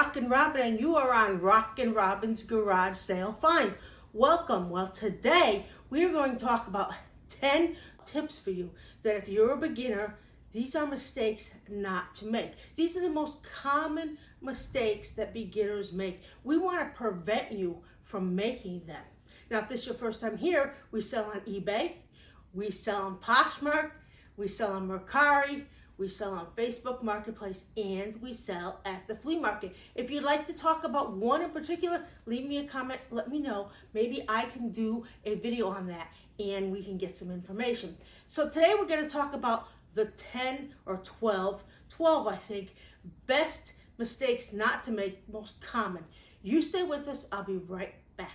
RockinRobin, and you are on RockinRobin's Garage Sale Finds. Welcome. Well, today we are going to talk about 10 tips for you that if you're a beginner, these are mistakes not to make. These are the most common mistakes that beginners make. We want to prevent you from making them. Now, if this is your first time here, we sell on eBay, we sell on Poshmark, we sell on Mercari, we sell on Facebook Marketplace, and we sell at the flea market. If you'd like to talk about one in particular, leave me a comment, let me know. Maybe I can do a video on that and we can get some information. So today we're going to talk about the 10 or 12 I think, best mistakes not to make, most common. You stay with us, I'll be right back.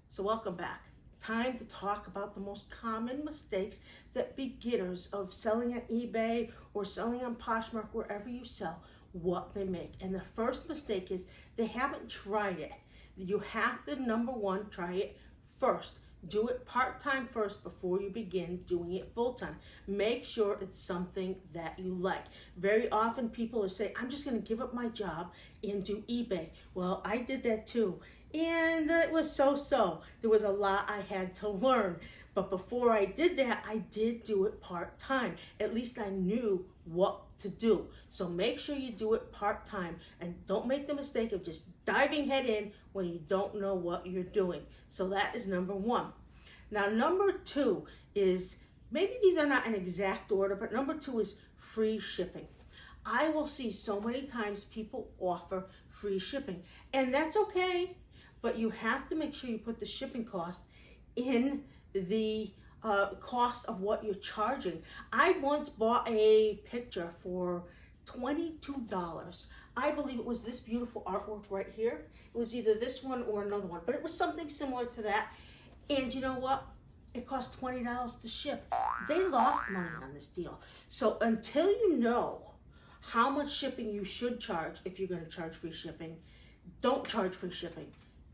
So welcome back. Time to talk about the most common mistakes that beginners of selling on eBay or selling on Poshmark, wherever you sell, what they make. And the first mistake is they haven't tried it. You have to, number one, try it first. Do it part-time first before you begin doing it full-time. Make sure it's something that you like. Very often people are saying, I'm just going to give up my job and do eBay. Well, I did that too. And it was so-so. There was a lot I had to learn. But before I did that, I did do it part-time. At least I knew what to do. So make sure you do it part-time and don't make the mistake of just diving head in when you don't know what you're doing. So that is number one. Now, number two is, maybe these are not in exact order, but number two is free shipping. I will see so many times people offer free shipping, and that's okay. But you have to make sure you put the shipping cost in the cost of what you're charging. I once bought a picture for $22. I believe it was this beautiful artwork right here. It was either this one or another one, but it was something similar to that. And you know what? It cost $20 to ship. They lost money on this deal. So until you know how much shipping you should charge, if you're going to charge free shipping, don't charge free shipping.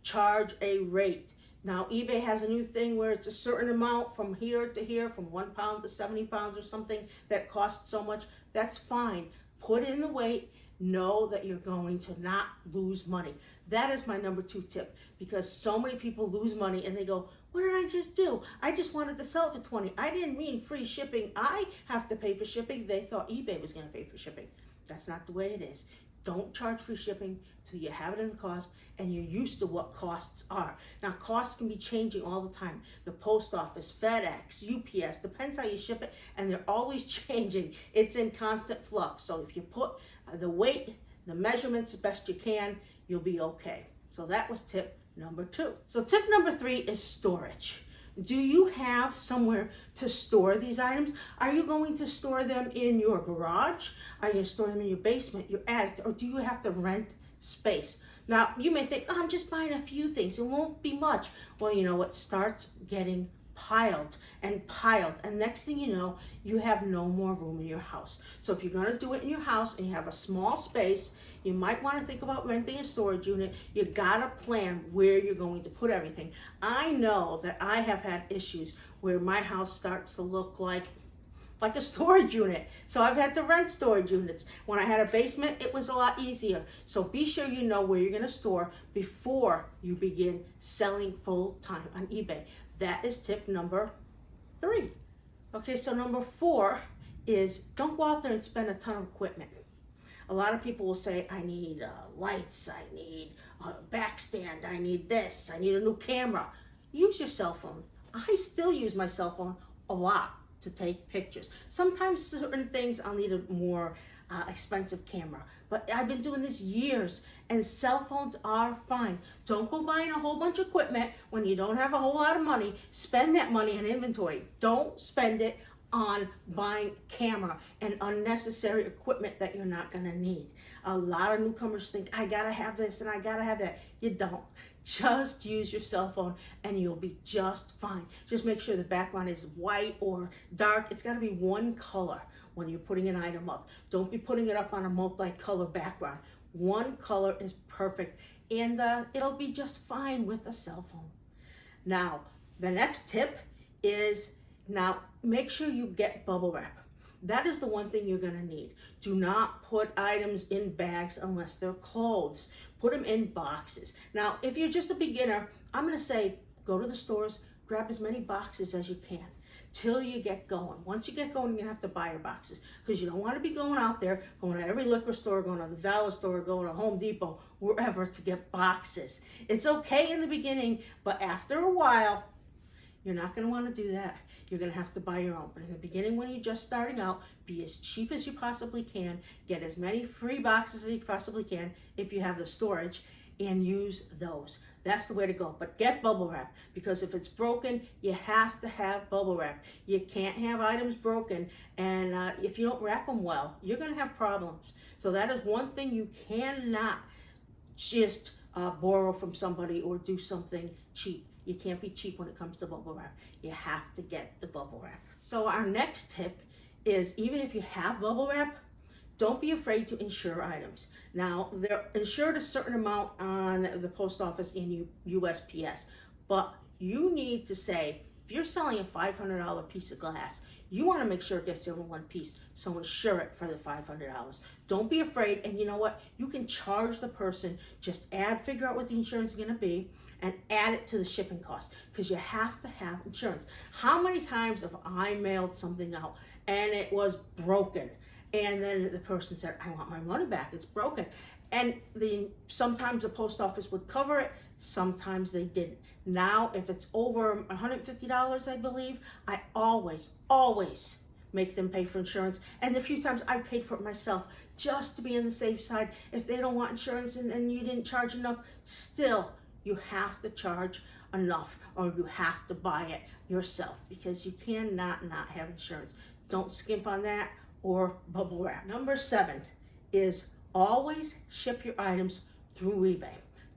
Charge a rate. Now, eBay has a new thing where it's a certain amount from here to here, from 1 pound to 70 pounds or something that costs so much. That's fine. Put in the weight. Know that you're going to not lose money. That is my number two tip, because so many people lose money and they go, what did I just do? I just wanted to sell it for $20. I didn't mean free shipping. I have to pay for shipping. They thought eBay was going to pay for shipping. That's not the way it is. Don't charge free shipping till you have it in the cost and you're used to what costs are. Now, costs can be changing all the time. The post office, FedEx, UPS, depends how you ship it, and they're always changing. It's in constant flux. So if you put the weight, the measurements the best you can, you'll be okay. So that was tip number two. So tip number three is storage. Do you have somewhere to store these items? Are you going to store them in your garage? Are you going to store them in your basement, your attic, or do you have to rent space? Now, you may think, oh, I'm just buying a few things. It won't be much. Well, you know, it starts getting piled, and next thing you know, you have no more room in your house. So if you're going to do it in your house and you have a small space, you might want to think about renting a storage unit. You got to plan where you're going to put everything. I know that I have had issues where my house starts to look like a storage unit. So I've had to rent storage units. When I had a basement, it was a lot easier. So be sure you know where you're going to store before you begin selling full time on eBay. That is tip number three. Okay, so number four is don't go out there and spend a ton of equipment. A lot of people will say, I need lights, I need a back stand, I need this, I need a new camera. Use your cell phone. I still use my cell phone a lot to take pictures. Sometimes certain things I'll need a more expensive camera, but I've been doing this years, and cell phones are fine. Don't go buying a whole bunch of equipment when you don't have a whole lot of money. Spend that money on inventory. Don't spend it on buying camera and unnecessary equipment that you're not going to need. A lot of newcomers think, I gotta have this and I gotta have that. You don't. Just use your cell phone and you'll be just fine. Just make sure the background is white or dark. It's got to be one color when you're putting an item up. Don't be putting it up on a multi-color background. One color is perfect, and it'll be just fine with a cell phone. Now, the next tip is Now, make sure you get bubble wrap. That is the one thing you're going to need. Do not put items in bags unless they're clothes. Put them in boxes. Now, if you're just a beginner, I'm going to say go to the stores, grab as many boxes as you can till you get going. Once you get going, you're going to have to buy your boxes because you don't want to be going out there, going to every liquor store, going to the dollar store, going to Home Depot, wherever to get boxes. It's okay in the beginning, but after a while, you're not going to want to do that. You're going to have to buy your own. But in the beginning, when you're just starting out, be as cheap as you possibly can. Get as many free boxes as you possibly can if you have the storage, and use those. That's the way to go. But get bubble wrap, because if it's broken, you have to have bubble wrap. You can't have items broken, and if you don't wrap them well, you're going to have problems. So that is one thing you cannot just borrow from somebody or do something cheap. You can't be cheap when it comes to bubble wrap. You have to get the bubble wrap. So our next tip is, even if you have bubble wrap, don't be afraid to insure items. Now, they're insured a certain amount on the post office in USPS, but you need to say, if you're selling a $500 piece of glass, you want to make sure it gets there in one piece, so insure it for the $500. Don't be afraid, and you know what? You can charge the person, just figure out what the insurance is going to be, and add it to the shipping cost, because you have to have insurance. How many times have I mailed something out and it was broken, and then the person said, I want my money back, it's broken. And sometimes the post office would cover it, sometimes they didn't. Now, if it's over $150, I believe, I always make them pay for insurance. And the few times I paid for it myself, just to be on the safe side. If they don't want insurance and you didn't charge enough, still, you have to charge enough, or you have to buy it yourself, because you cannot not have insurance. Don't skimp on that or bubble wrap. Number 7 is always ship your items through eBay.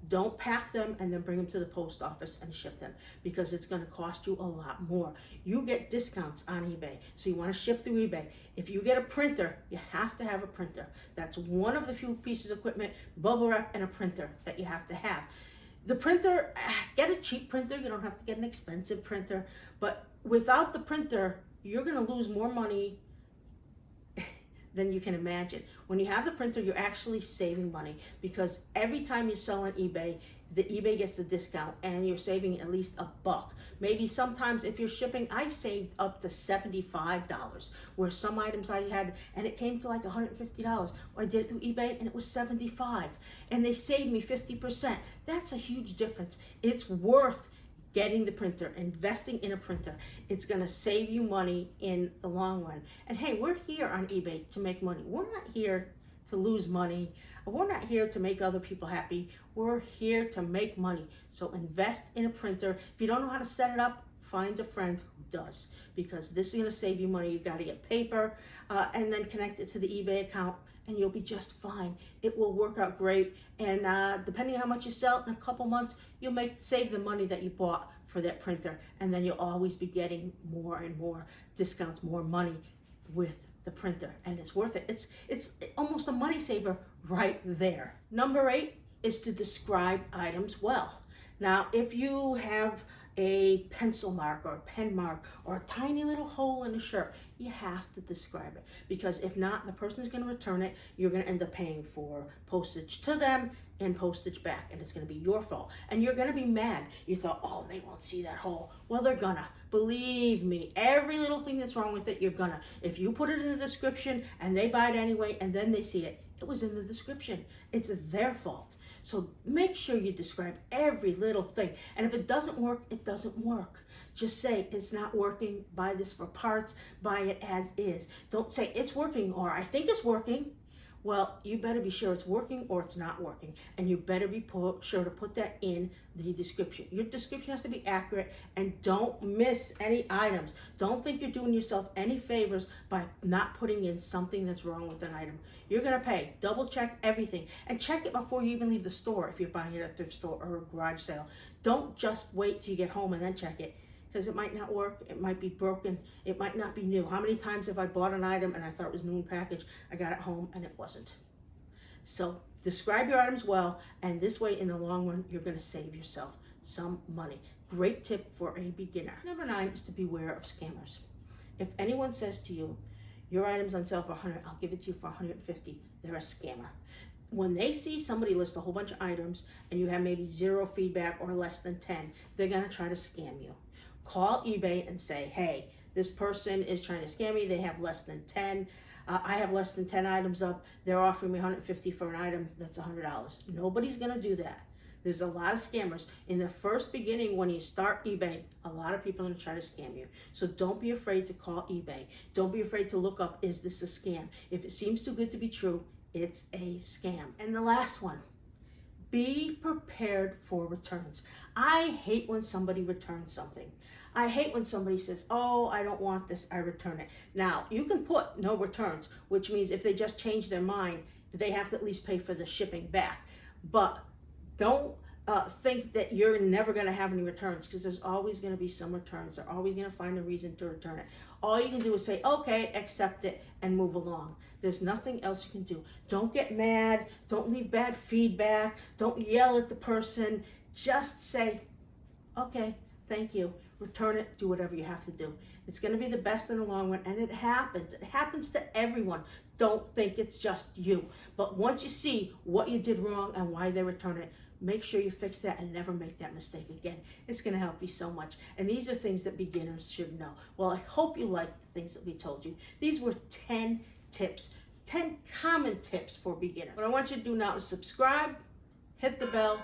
Don't pack them and then bring them to the post office and ship them, because it's going to cost you a lot more. You get discounts on eBay, so you want to ship through eBay. If you get a printer, you have to have a printer. That's one of the few pieces of equipment, bubble wrap and a printer, that you have to have. The printer, get a cheap printer. You don't have to get an expensive printer, but without the printer, you're going to lose more money than you can imagine. When you have the printer, you're actually saving money, because every time you sell on eBay, the eBay gets the discount, and you're saving at least $1. Maybe sometimes if you're shipping, I've saved up to $75, where some items I had, and it came to like $150. I did it through eBay and it was $75, and they saved me 50%. That's a huge difference. It's worth getting the printer, investing in a printer. It's going to save you money in the long run. And hey, we're here on eBay to make money. We're not here to lose money. We're not here to make other people happy. We're here to make money. So invest in a printer. If you don't know how to set it up, find a friend who does, because this is going to save you money. You've got to get paper and then connect it to the eBay account, and you'll be just fine. It will work out great. And depending on how much you sell, in a couple months, you'll save the money that you bought for that printer, and then you'll always be getting more and more discounts, more money with the printer, and it's worth it. It's almost a money saver right there. Number 8 is to describe items well. Now, if you have a pencil mark or a pen mark or a tiny little hole in a shirt, you have to describe it, because if not, the person is going to return it. You're going to end up paying for postage to them and postage back, and it's going to be your fault, and you're going to be mad. You thought, oh, they won't see that hole. Well, they're gonna. Believe me, every little thing that's wrong with it, you're gonna. If you put it in the description and they buy it anyway and then they see it, it was in the description. It's their fault. So make sure you describe every little thing. And if it doesn't work, it doesn't work. Just say, it's not working, buy this for parts, buy it as is. Don't say, it's working, or I think it's working. Well, you better be sure it's working or it's not working. And you better be sure to put that in the description. Your description has to be accurate, and don't miss any items. Don't think you're doing yourself any favors by not putting in something that's wrong with an item. You're gonna pay. Double check everything, and check it before you even leave the store if you're buying it at a thrift store or a garage sale. Don't just wait till you get home and then check it, because it might not work, it might be broken, it might not be new. How many times have I bought an item and I thought it was new in package, I got it home and it wasn't? So describe your items well, and this way in the long run, you're gonna save yourself some money. Great tip for a beginner. Number 9 is to beware of scammers. If anyone says to you, your item's on sale for 100, I'll give it to you for 150, they're a scammer. When they see somebody list a whole bunch of items and you have maybe 0 feedback or less than 10, they're gonna try to scam you. Call eBay and say, hey, this person is trying to scam me, they have less than 10. I have less than 10 items up, they're offering me 150 for an item that's $100. Nobody's gonna do that. There's a lot of scammers. In the first beginning, when you start eBay, a lot of people are gonna try to scam you. So don't be afraid to call eBay. Don't be afraid to look up, is this a scam? If it seems too good to be true, it's a scam. And the last one, be prepared for returns. I hate when somebody returns something. I hate when somebody says, oh, I don't want this, I return it. Now, you can put no returns, which means if they just change their mind, they have to at least pay for the shipping back. But don't think that you're never going to have any returns, because there's always going to be some returns. They're always going to find a reason to return it. All you can do is say, okay, accept it, and move along. There's nothing else you can do. Don't get mad. Don't leave bad feedback. Don't yell at the person. Just say, okay, thank you. Return it. Do whatever you have to do. It's going to be the best in the long run, and it happens. It happens to everyone. Don't think it's just you. But once you see what you did wrong and why they return it, make sure you fix that and never make that mistake again. It's going to help you so much. And these are things that beginners should know. Well, I hope you like the things that we told you. These were 10 tips, 10 common tips for beginners. What I want you to do now is subscribe, hit the bell,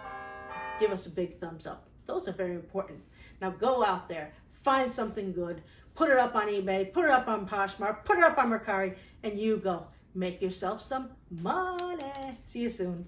give us a big thumbs up. Those are very important. Now go out there, find something good, put it up on eBay, put it up on Poshmark, put it up on Mercari, and you go make yourself some money. See you soon.